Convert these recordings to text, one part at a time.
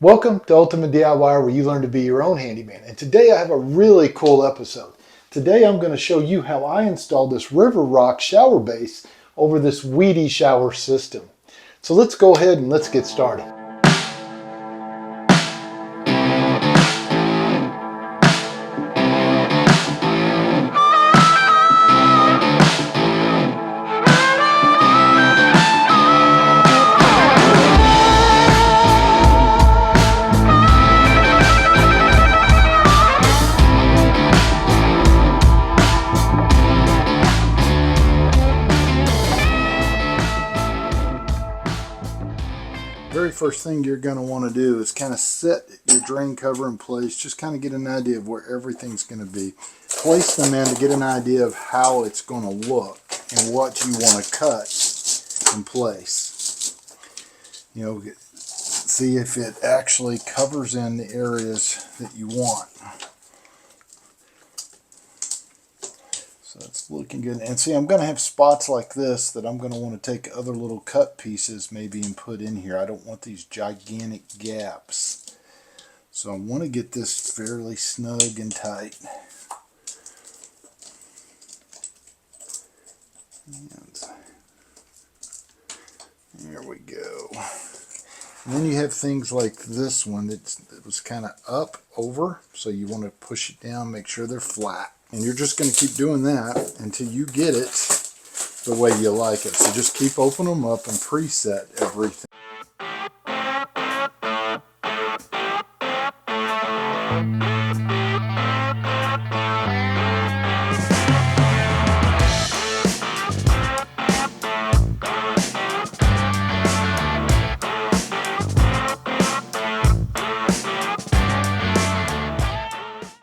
Welcome to Ultimate DIY, where you learn to be your own handyman. And today I have a really cool episode. Today I'm going to show you how I installed this river rock shower base over this Wedi shower system. So let's go ahead and let's get started. Very first thing you're going to want to do is kind of set your drain cover in place. Just kind of get an idea of where everything's going to be. Place them in to get an idea of how it's going to look and what you want to cut in place. You know, see if it actually covers in the areas that you want. So it's looking good. And see, I'm going to have spots like this that I'm going to want to take other little cut pieces maybe and put in here. I don't want these gigantic gaps. So I want to get this fairly snug and tight. And there we go. And then you have things like this one that was kind of up over. So you want to push it down, make sure they're flat. And you're just going to keep doing that until you get it the way you like it. So just keep opening them up and preset everything.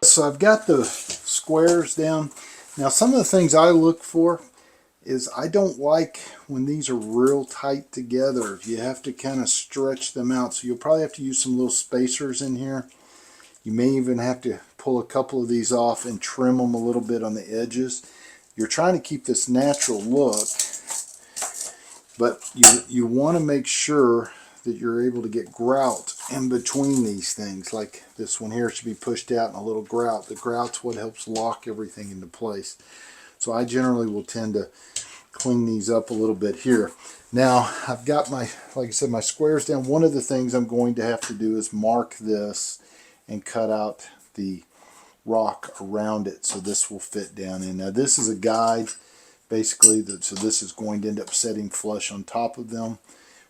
So I've got the squares down. Now some of the things I look for is I don't like when these are real tight together. You have to kind of stretch them out. So you'll probably have to use some little spacers in here. You may even have to pull a couple of these off and trim them a little bit on the edges. You're trying to keep this natural look, but you want to make sure that you're able to get grout in between these things. Like this one here should be pushed out in a little grout. The grout's what helps lock everything into place. So I generally will tend to clean these up a little bit here. Now I've got my, like I said, my squares down. One of the things I'm going to have to do is mark this and cut out the rock around it so this will fit down in. Now this is a guide basically, so this is going to end up setting flush on top of them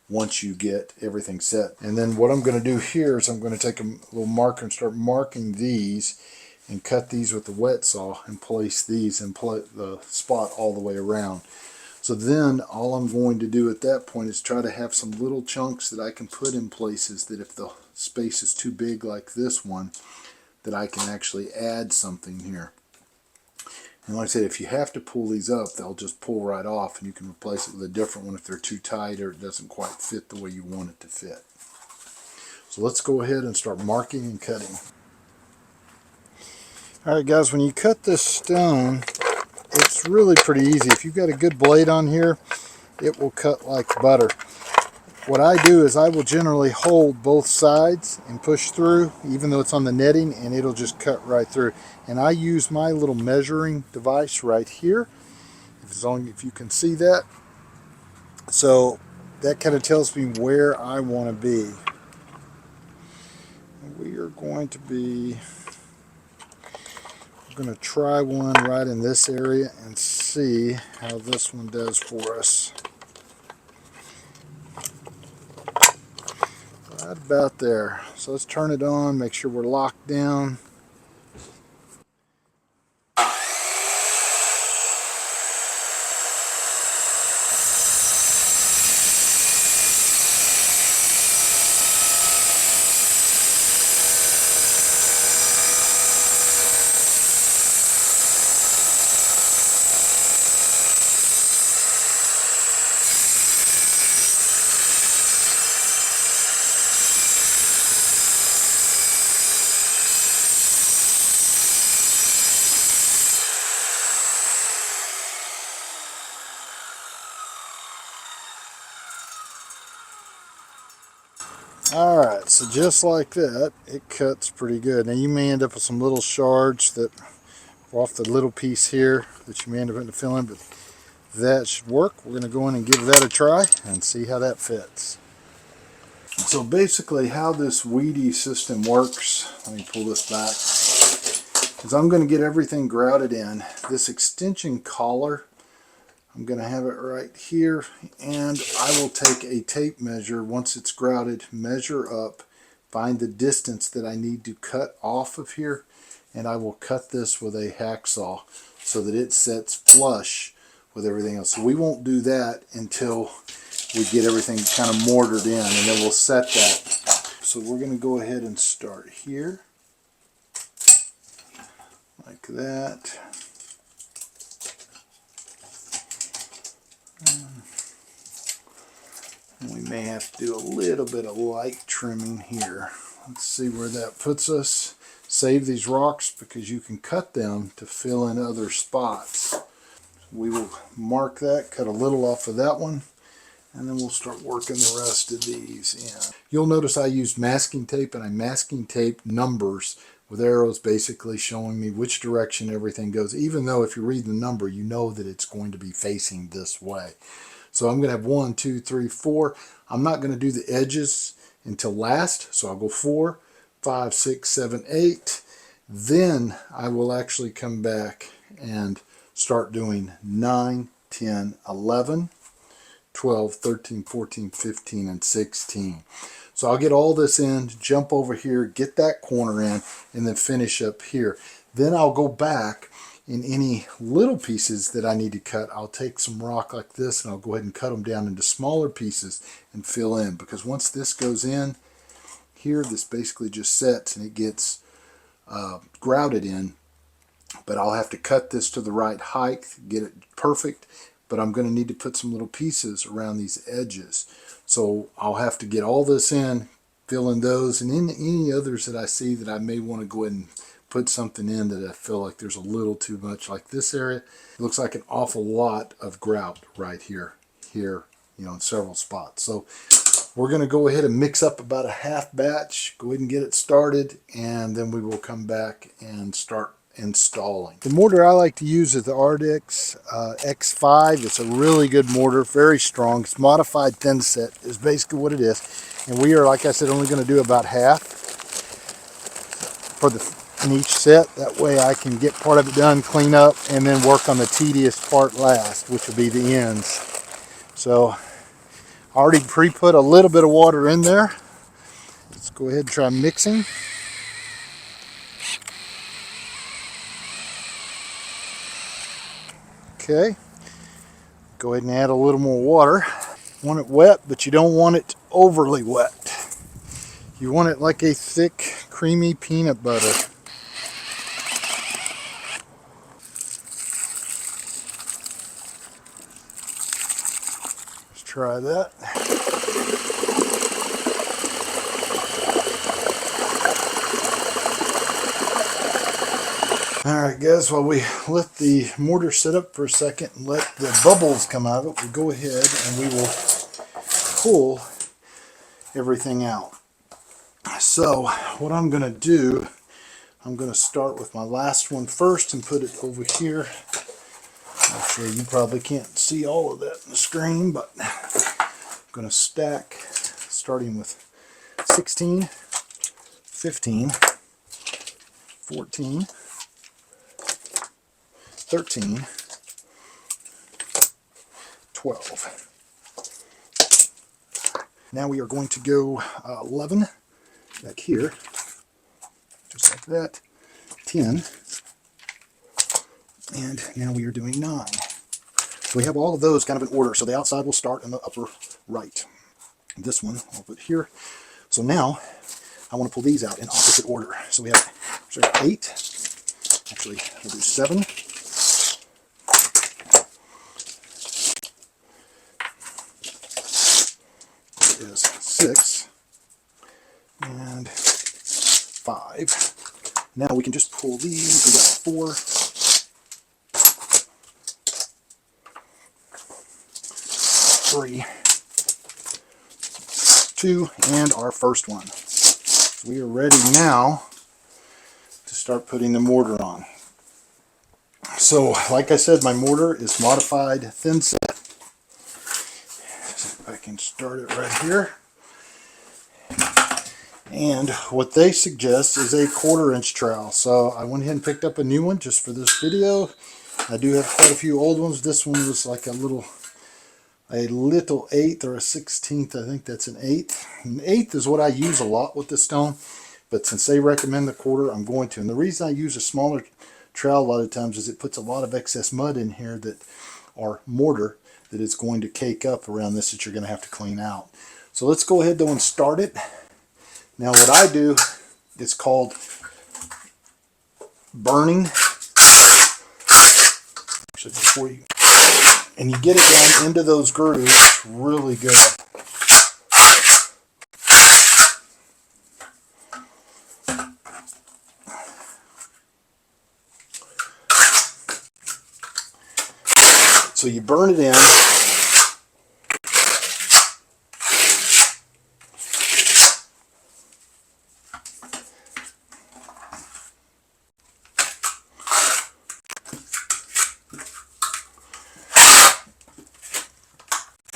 once you get everything set. And then what I'm going to do here is I'm going to take a little marker and start marking these and cut these with the wet saw and place these in the spot all the way around. So then all I'm going to do at that point is try to have some little chunks that I can put in places that if the space is too big like this one, that I can actually add something here. And like I said, if you have to pull these up, they'll just pull right off and you can replace it with a different one if they're too tight or it doesn't quite fit the way you want it to fit. So let's go ahead and start marking and cutting. Alright guys, when you cut this stone, it's really pretty easy. If you've got a good blade on here, it will cut like butter. What I do is I will generally hold both sides and push through, even though it's on the netting, and it'll just cut right through. And I use my little measuring device right here, if you can see that. So that kind of tells me where I want to be. We are going to be, we're going to try one right in this area and see how this one does for us. Right about there. So let's turn it on, make sure we're locked down. Alright, So just like that, it cuts pretty good. Now you may end up with some little shards that off the little piece here that you may end up having to fill in, but that should work. We're going to go in and give that a try and see how that fits. So basically how this Wedi system works, let me pull this back, is I'm going to get everything grouted in. This extension collar, I'm going to have it right here, and I will take a tape measure once it's grouted, measure up, find the distance that I need to cut off of here, and I will cut this with a hacksaw so that it sets flush with everything else. So we won't do that until we get everything kind of mortared in, and then we'll set that. So we're going to go ahead and start here, like that. And we may have to do a little bit of light trimming here. Let's see where that puts us. Save these rocks because you can cut them to fill in other spots. We will mark that, cut a little off of that one, and then we'll start working the rest of these in. You'll notice I used masking tape, and I masking tape numbers with arrows basically showing me which direction everything goes, even though if you read the number, you know that it's going to be facing this way. So I'm going to have 1, 2, 3, 4. I'm not going to do the edges until last, so I'll go 4, 5, 6, 7, 8. Then I will actually come back and start doing 9, 10, 11, 12, 13, 14, 15, and 16. So I'll get all this in, jump over here, get that corner in, and then finish up here. Then I'll go back in any little pieces that I need to cut. I'll take some rock like this and I'll go ahead and cut them down into smaller pieces and fill in, because once this goes in here, this basically just sets and it gets grouted in. But I'll have to cut this to the right height, get it perfect, but I'm going to need to put some little pieces around these edges. So I'll have to get all this in, fill in those, and in any others that I see that I may want to go ahead and put something in that I feel like there's a little too much. Like this area, it looks like an awful lot of grout right here, you know, in several spots. So we're going to go ahead and mix up about a half batch, go ahead and get it started, and then we will come back and start installing. The mortar I like to use is the Ardix X5. It's a really good mortar, very strong. It's modified thin set is basically what it is. And we are, like I said, only going to do about half for in each set. That way I can get part of it done, clean up, and then work on the tedious part last, which will be the ends. So I already pre-put a little bit of water in there. Let's go ahead and try mixing. Okay, go ahead and add a little more water. You want it wet, but you don't want it overly wet. You want it like a thick, creamy peanut butter. Let's try that. Alright guys, while we let the mortar sit up for a second and let the bubbles come out of it, we'll go ahead and we will pull everything out. So what I'm going to do, I'm going to start with my last one first and put it over here. Actually, you probably can't see all of that in the screen, but I'm going to stack starting with 16, 15, 14, 13, 12. Now we are going to go 11 back here, just like that, 10, and now we are doing 9. So we have all of those kind of in order. So the outside will start in the upper right. This one I'll put here. So now I want to pull these out in opposite order. So we have 8, actually we'll do 7, is 6, and 5. Now we can just pull these. We got 4, 3, 2, and our first one. We are ready now to start putting the mortar on. So, like I said, my mortar is modified thin set. See if I can start it right here. And what they suggest is a 1/4 inch trowel. So I went ahead and picked up a new one just for this video. I do have quite a few old ones. This one was like a little 1/8 or a 1/16. I think that's an 1/8. An 1/8 is what I use a lot with the stone. But since they recommend the 1/4, I'm going to. And the reason I use a smaller trowel a lot of times is it puts a lot of excess mud in here that are mortar that is going to cake up around this that you're going to have to clean out. So let's go ahead though and start it. Now what I do is called burning. Actually, before you, and you get it down into those grooves really good. So you burn it in.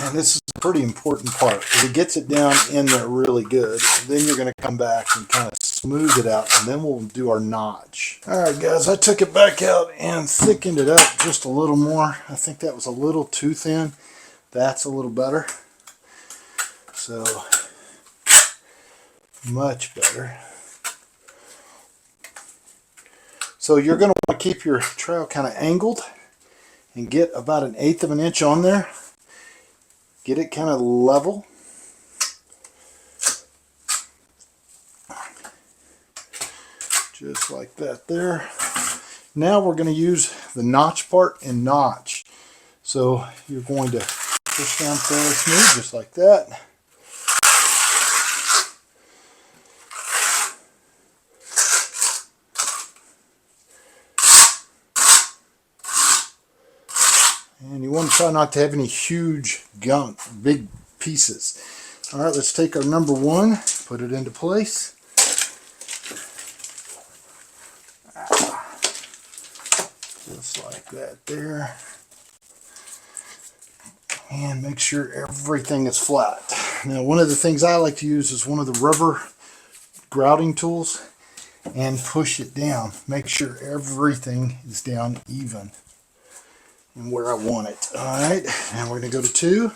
And this is a pretty important part. If it gets it down in there really good, then you're going to come back and kind of smooth it out, and then we'll do our notch. Alright guys, I took it back out and thickened it up just a little more. I think that was a little too thin. That's a little better. So, much better. So you're going to want to keep your trowel kind of angled and get about 1/8 of an inch on there. Get it kind of level. Just like that there. Now we're going to use the notch part and notch. So you're going to push down fairly smooth, just like that. And you want to try not to have any huge gunk, big pieces. Alright, let's take our number 1, put it into place. Just like that there. And make sure everything is flat. Now, one of the things I like to use is one of the rubber grouting tools and push it down. Make sure everything is down even and where I want it. Alright, now we're going to go to 2.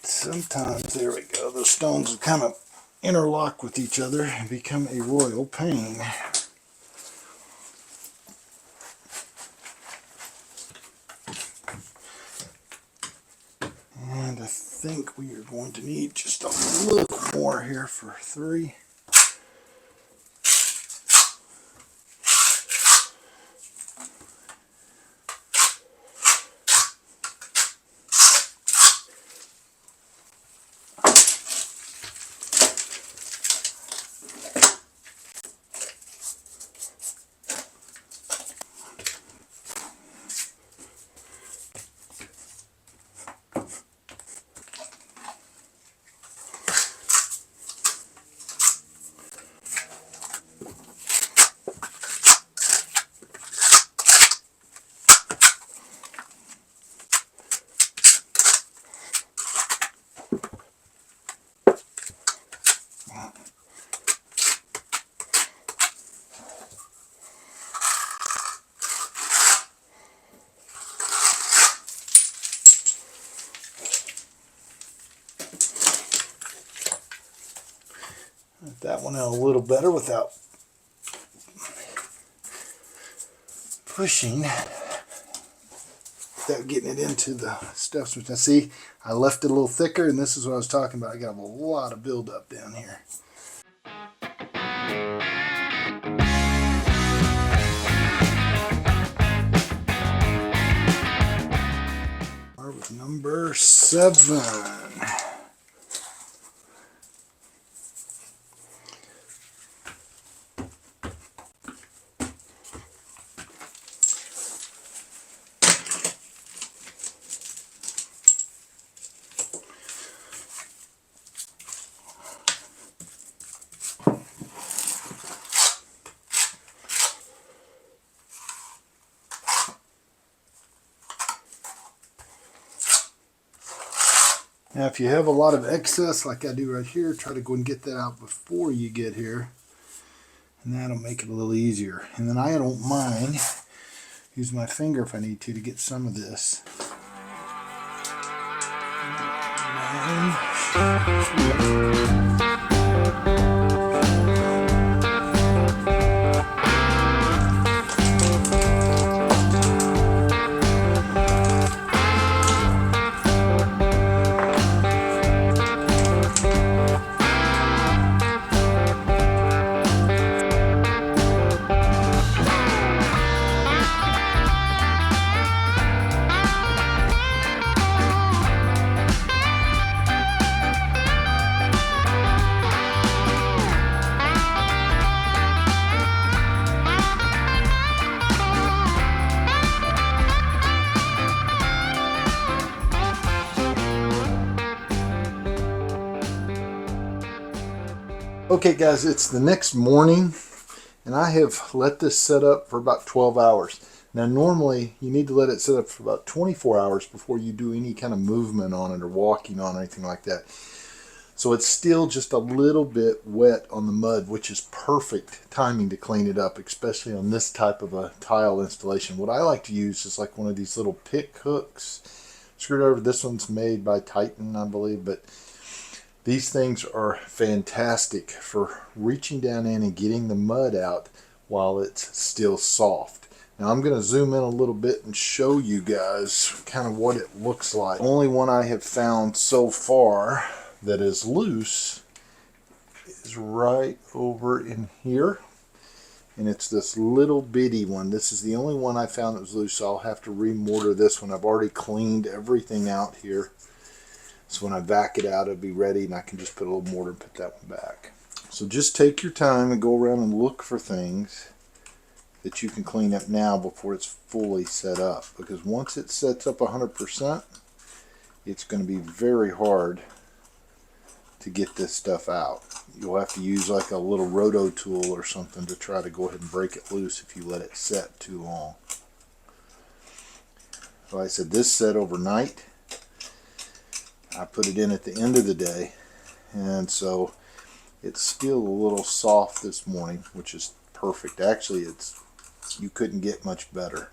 Sometimes, there we go, the stones will kind of interlock with each other and become a royal pain. And I think we are going to need just a little more here for 3. That one out a little better without pushing, without getting it into the stuff. Which I see, I left it a little thicker, and this is what I was talking about. I got a lot of buildup down here. Start with number 7. Now if you have a lot of excess like I do right here, try to go and get that out before you get here. And that'll make it a little easier. And then I don't mind use my finger if I need to get some of this. Okay guys, it's the next morning and I have let this set up for about 12 hours. Now normally you need to let it sit up for about 24 hours before you do any kind of movement on it or walking on it or anything like that. So it's still just a little bit wet on the mud, which is perfect timing to clean it up, especially on this type of a tile installation. What I like to use is like one of these little pick hooks, screwdriver. This one's made by Titan, I believe, but these things are fantastic for reaching down in and getting the mud out while it's still soft. Now I'm going to zoom in a little bit and show you guys kind of what it looks like. The only one I have found so far that is loose is right over in here. And it's this little bitty one. This is the only one I found that was loose, so I'll have to remortar this one. I've already cleaned everything out here. So when I vac it out, it'll be ready and I can just put a little mortar and put that one back. So just take your time and go around and look for things that you can clean up now before it's fully set up. Because once it sets up 100%, it's going to be very hard to get this stuff out. You'll have to use like a little roto tool or something to try to go ahead and break it loose if you let it set too long. Like I said, this set overnight. I put it in at the end of the day, and so it's still a little soft this morning, which is perfect. Actually, you couldn't get much better,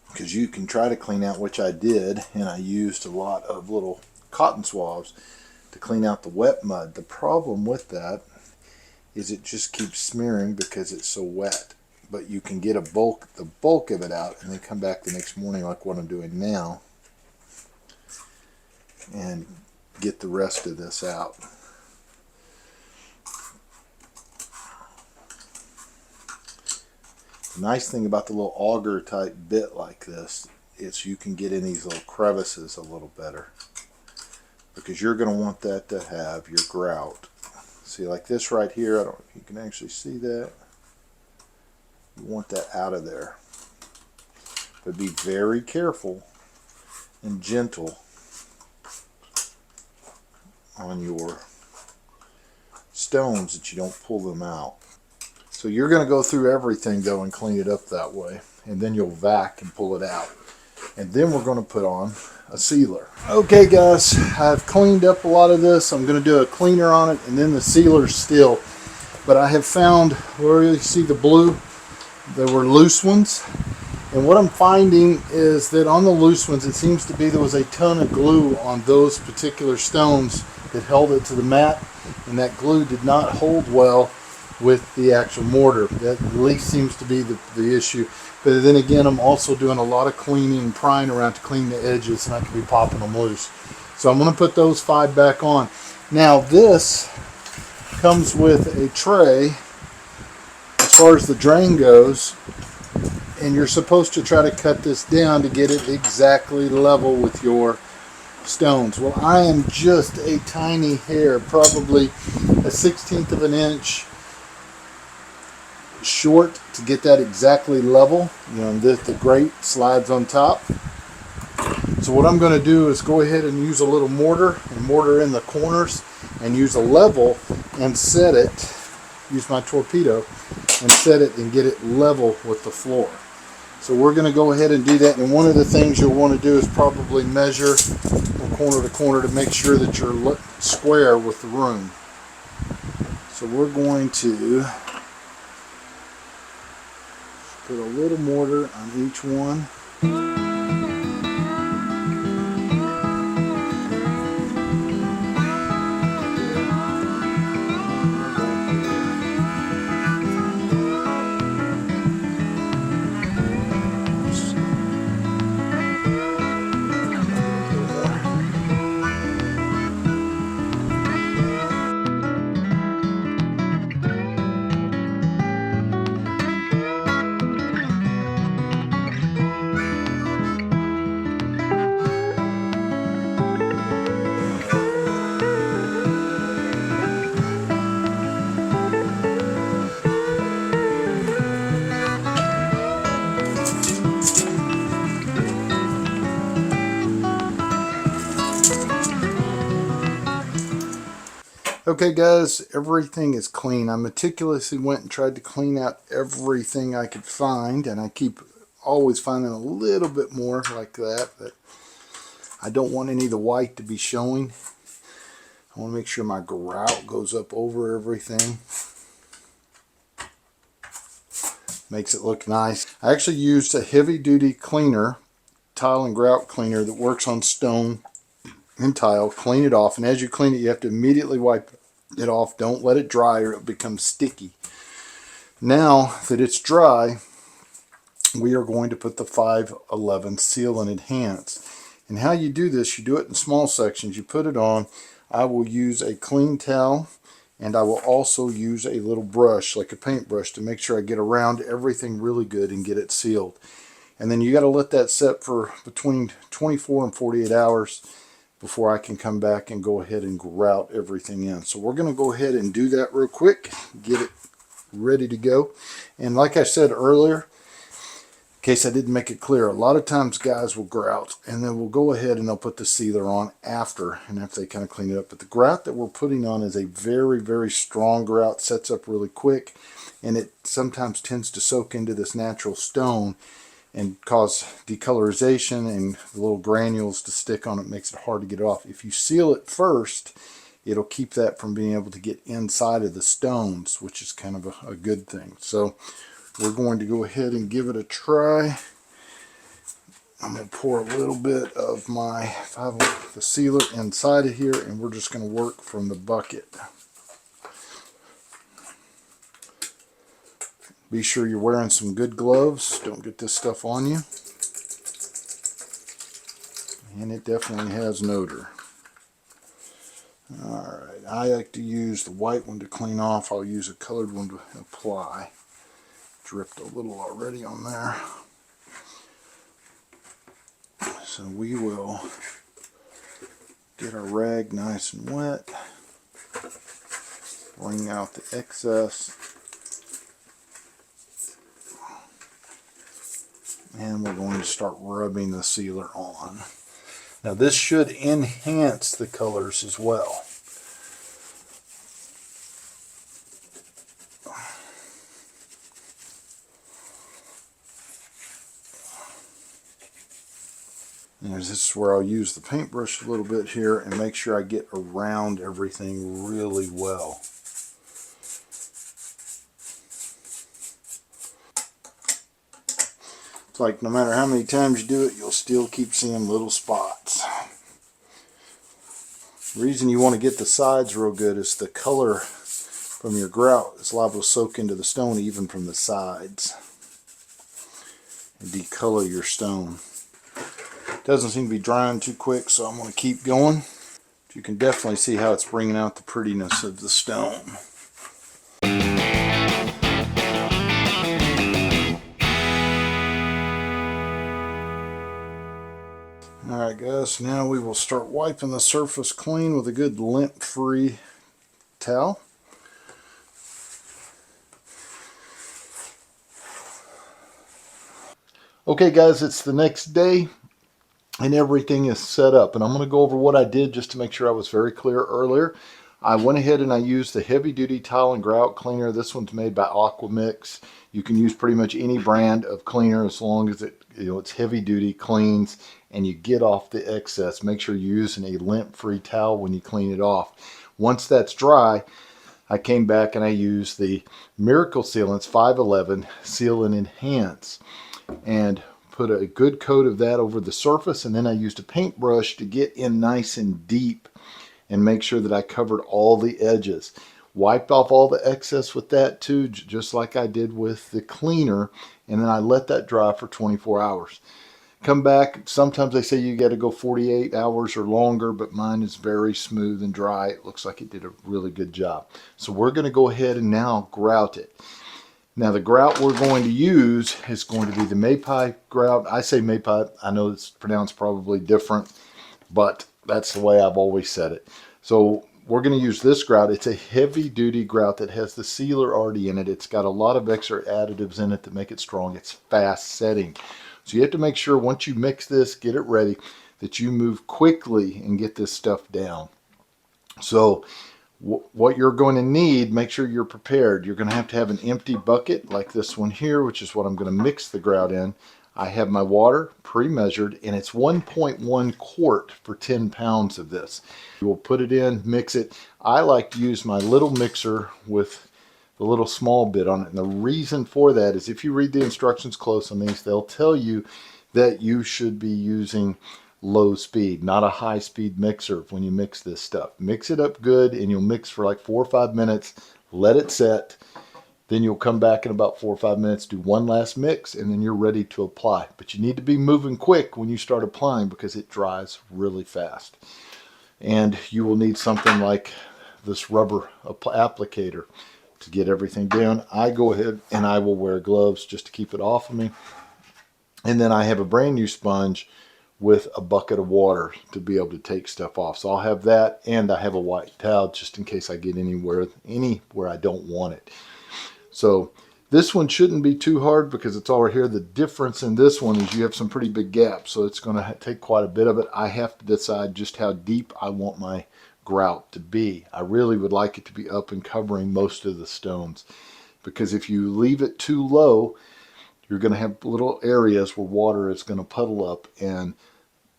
because you can try to clean out, which I did, and I used a lot of little cotton swabs to clean out the wet mud. The problem with that is it just keeps smearing because it's so wet. But you can get the bulk of it out and then come back the next morning like what I'm doing now and get the rest of this out. The nice thing about the little auger type bit like this is you can get in these little crevices a little better, because you're going to want that to have your grout. See, like this right here, I don't know if you can actually see that. You want that out of there. But be very careful and gentle on your stones that you don't pull them out. So you're going to go through everything though and clean it up that way. And then you'll vac and pull it out. And then we're going to put on a sealer. Okay guys, I've cleaned up a lot of this. I'm going to do a cleaner on it and then the sealer still. But I have found, where you see the blue, there were loose ones, and what I'm finding is that on the loose ones it seems to be there was a ton of glue on those particular stones that held it to the mat, and that glue did not hold well with the actual mortar. That at least seems to be the issue. But then again, I'm also doing a lot of cleaning and prying around to clean the edges, and I could be popping them loose. So I'm going to put those 5 back on. Now this comes with a tray as far as the drain goes, and you're supposed to try to cut this down to get it exactly level with your stones. Well, I am just a tiny hair, probably a 1/16 of an inch short to get that exactly level. You know, the grate slides on top. So what I'm going to do is go ahead and use a little mortar and mortar in the corners and use a level and set it, use my torpedo and set it and get it level with the floor. So we're going to go ahead and do that. And one of the things you'll want to do is probably measure from corner to corner to make sure that you're square with the room. So we're going to put a little mortar on each one. Okay guys, everything is clean. I meticulously went and tried to clean out everything I could find, and I keep always finding a little bit more like that, but I don't want any of the white to be showing. I want to make sure my grout goes up over everything. Makes it look nice. I actually used a heavy duty cleaner, tile and grout cleaner that works on stone and tile. Clean it off, and as you clean it you have to immediately wipe it off. Don't let it dry or it'll become sticky. Now that it's dry, we are going to put the 511 seal and enhance. And how you do this, you do it in small sections. You put it on. I will use a clean towel, and I will also use a little brush, like a paintbrush, to make sure I get around everything really good and get it sealed. And then you got to let that set for between 24 and 48 hours before I can come back and go ahead and grout everything in. So we're going to go ahead and do that real quick, get it ready to go. And like I said earlier, in case I didn't make it clear, a lot of times guys will grout and then we'll go ahead and they'll put the sealer on after, and after they kind of clean it up. But the grout that we're putting on is a very, very strong grout, sets up really quick, and it sometimes tends to soak into this natural stone and cause decolorization and the little granules to stick on it. Makes it hard to get it off. If you seal it first, it'll keep that from being able to get inside of the stones, which is kind of a good thing. So we're going to go ahead and give it a try. I'm going to pour a little bit of the sealer inside of here, and we're just going to work from the bucket. Be sure you're wearing some good gloves. Don't get this stuff on you. And it definitely has an odor. Alright, I like to use the white one to clean off. I'll use a colored one to apply. Dripped a little already on there. So we will get our rag nice and wet. Wring out the excess. And we're going to start rubbing the sealer on. Now this should enhance the colors as well. And this is where I'll use the paintbrush a little bit here and make sure I get around everything really well. It's like no matter how many times you do it, you'll still keep seeing little spots. The reason you want to get the sides real good is the color from your grout is liable to soak into the stone even from the sides and decolor your stone. It doesn't seem to be drying too quick, so I'm going to keep going. But you can definitely see how it's bringing out the prettiness of the stone. Alright guys, now we will start wiping the surface clean with a good lint-free towel. Okay guys, it's the next day and everything is set up, and I'm going to go over what I did just to make sure I was very clear earlier. I went ahead and I used the heavy duty tile and grout cleaner. This one's made by Aquamix. You can use pretty much any brand of cleaner as long as it's heavy duty, cleans, and you get off the excess. Make sure you're using a lint-free towel when you clean it off. Once that's dry, I came back and I used the Miracle Sealants 511 Seal and Enhance and put a good coat of that over the surface, and then I used a paintbrush to get in nice and deep and make sure that I covered all the edges. Wiped off all the excess with that too, just like I did with the cleaner, and then I let that dry for 24 hours. Come back, sometimes they say you got to go 48 hours or longer, but mine is very smooth and dry. It looks like it did a really good job. So we're going to go ahead and now grout it. Now the grout we're going to use is going to be the Maypie grout. I say Maypie, I know it's pronounced probably different, but that's the way I've always said it. So we're going to use this grout. It's a heavy duty grout that has the sealer already in it. It's got a lot of extra additives in it that make it strong. It's fast setting. So you have to make sure once you mix this, get it ready, that you move quickly and get this stuff down. So what you're going to need, make sure you're prepared. You're going to have an empty bucket like this one here, which is what I'm going to mix the grout in. I have my water pre-measured, and it's 1.1 quart for 10 pounds of this. You will put it in, mix it. I like to use my little mixer with the little small bit on it. And the reason for that is if you read the instructions close on these, they'll tell you that you should be using low speed, not a high speed mixer when you mix this stuff. Mix it up good, and you'll mix for like 4 or 5 minutes, let it set. Then you'll come back in about 4 or 5 minutes, do one last mix, and then you're ready to apply. But you need to be moving quick when you start applying because it dries really fast. And you will need something like this rubber applicator to get everything down. I go ahead and I will wear gloves just to keep it off of me. And then I have a brand new sponge with a bucket of water to be able to take stuff off. So I'll have that, and I have a white towel just in case I get anywhere I don't want it. So this one shouldn't be too hard because it's all right here. The difference in this one is you have some pretty big gaps, so it's going to take quite a bit of it. I have to decide just how deep I want my grout to be. I really would like it to be up and covering most of the stones, because if you leave it too low, you're going to have little areas where water is going to puddle up and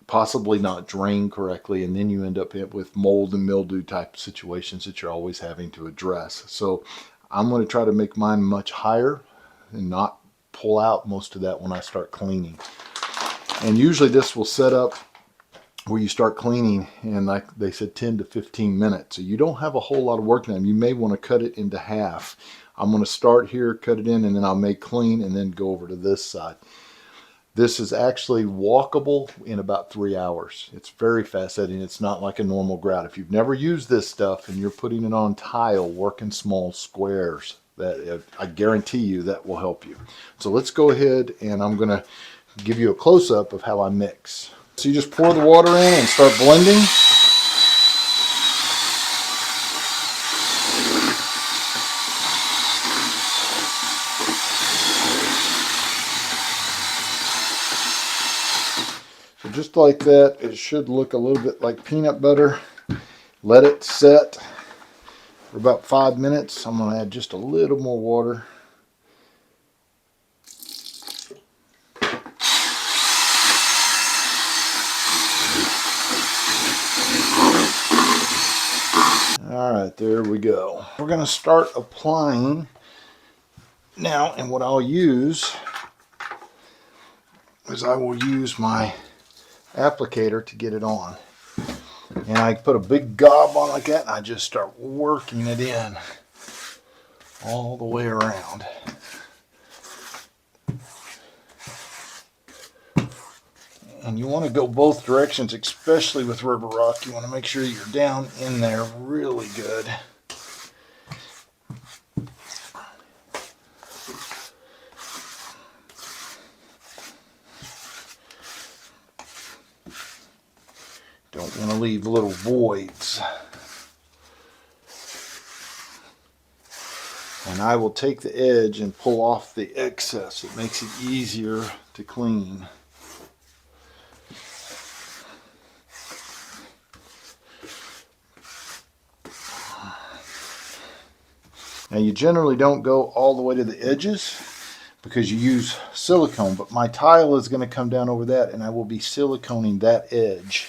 possibly not drain correctly, and then you end up with mold and mildew type situations that you're always having to address. So I'm going to try to make mine much higher and not pull out most of that when I start cleaning. And usually this will set up where you start cleaning in, like they said, 10 to 15 minutes. So you don't have a whole lot of work time. You may want to cut it into half. I'm going to start here, cut it in, and then I'll make clean and then go over to this side. This is actually walkable in about 3 hours. It's very fast setting. It's not like a normal grout. If you've never used this stuff and you're putting it on tile, work in small squares, that I guarantee you that will help you. So let's go ahead, and I'm going to give you a close-up of how I mix. So you just pour the water in and start blending. So just like that, it should look a little bit like peanut butter. Let it set for about 5 minutes. I'm going to add just a little more water. All right, there we go. We're going to start applying now, and what I'll use is I will use my applicator to get it on. And I put a big gob on like that, and I just start working it in all the way around. And you want to go both directions, especially with rubber rock. You want to make sure you're down in there really good. Don't want to leave little voids. And I will take the edge and pull off the excess. It makes it easier to clean. Now you generally don't go all the way to the edges because you use silicone, but my tile is going to come down over that and I will be siliconing that edge.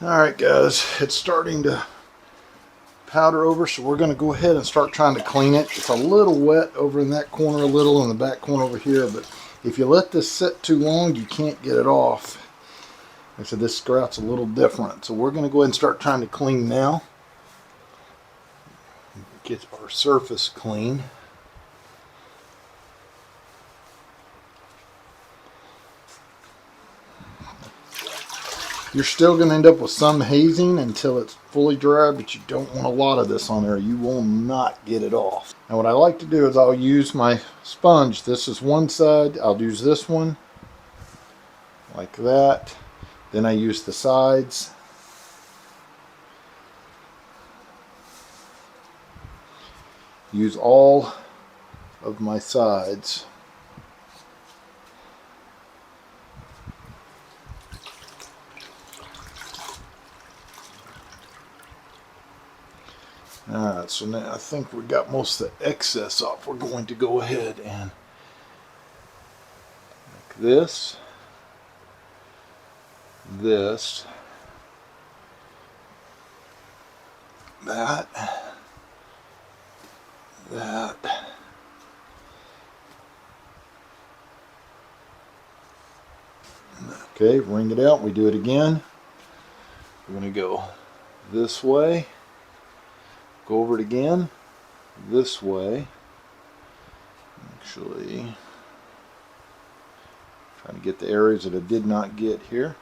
Alright guys, it's starting to powder over, so we're going to go ahead and start trying to clean it. It's a little wet over in that corner, a little in the back corner over here, but if you let this sit too long, you can't get it off. Like I said, this grout's a little different, so we're going to go ahead and start trying to clean now. Get our surface clean. You're still going to end up with some hazing until it's fully dry, but you don't want a lot of this on there. You will not get it off. Now what I like to do is I'll use my sponge. This is one side. I'll use this one like that. Then I use the sides. Use all of my sides. Alright, so now I think we got most of the excess off. We're going to go ahead and like this, that. Okay, wring it out. We do it again. We're going to go this way. Go over it again, this way. Actually, trying to get the areas that I did not get here.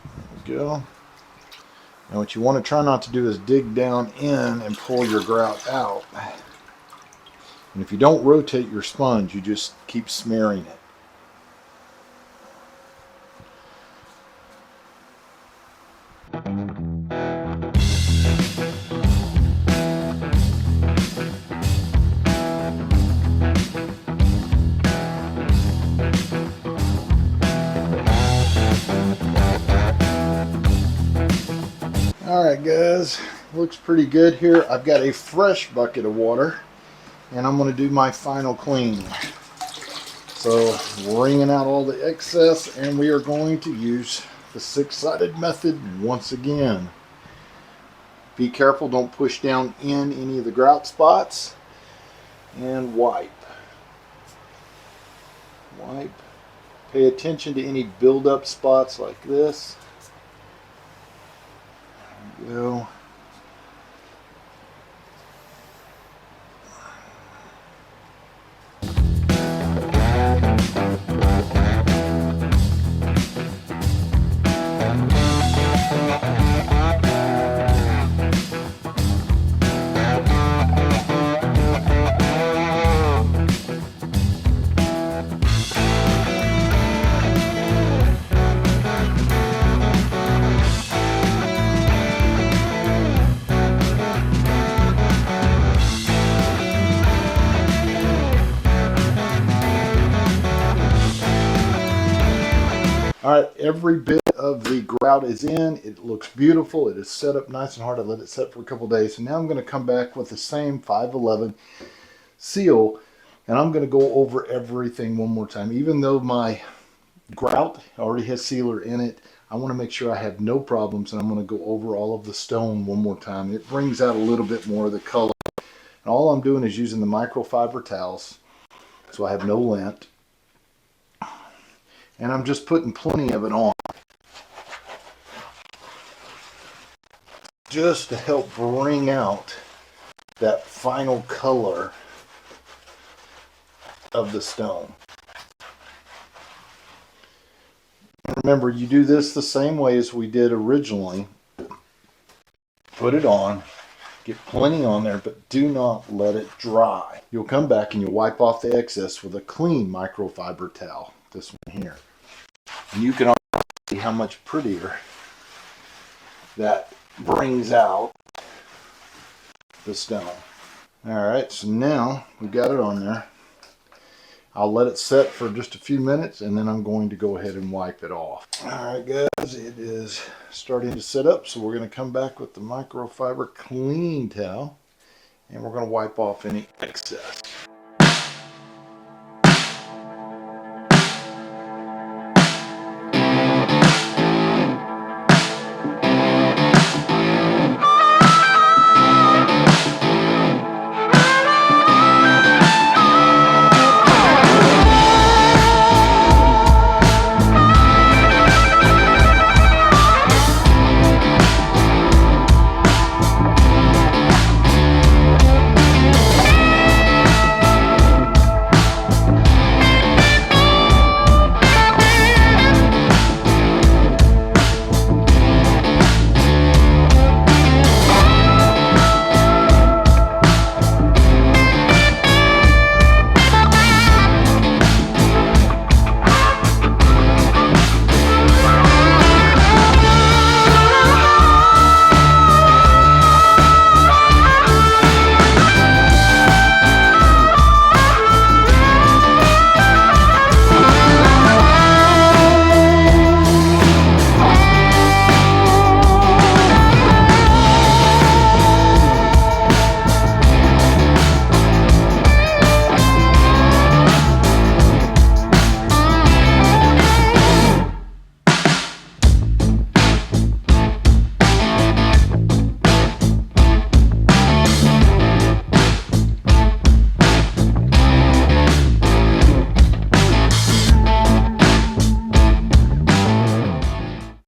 There we go. Now what you want to try not to do is dig down in and pull your grout out. And if you don't rotate your sponge, you just keep smearing it. Alright guys, looks pretty good here. I've got a fresh bucket of water and I'm going to do my final clean. So wringing out all the excess, and we are going to use the six-sided method once again. Be careful, don't push down in any of the grout spots, and wipe. Pay attention to any build-up spots like this. There we go. Alright, every bit of the grout is in. It looks beautiful. It is set up nice and hard. I let it set for a couple days. So now I'm going to come back with the same 511 seal, and I'm going to go over everything one more time. Even though my grout already has sealer in it, I want to make sure I have no problems, and I'm going to go over all of the stone one more time. It brings out a little bit more of the color. And all I'm doing is using the microfiber towels, so I have no lint. And I'm just putting plenty of it on, just to help bring out that final color of the stone. Remember, you do this the same way as we did originally. Put it on, Get plenty on there, but do not let it dry. You'll come back and you'll wipe off the excess with a clean microfiber towel. This one here. And you can also see how much prettier that brings out the stone. Alright, so now we've got it on there. I'll let it set for just a few minutes and then I'm going to go ahead and wipe it off. Alright guys, it is starting to set up, so we're going to come back with the microfiber clean towel and we're going to wipe off any excess.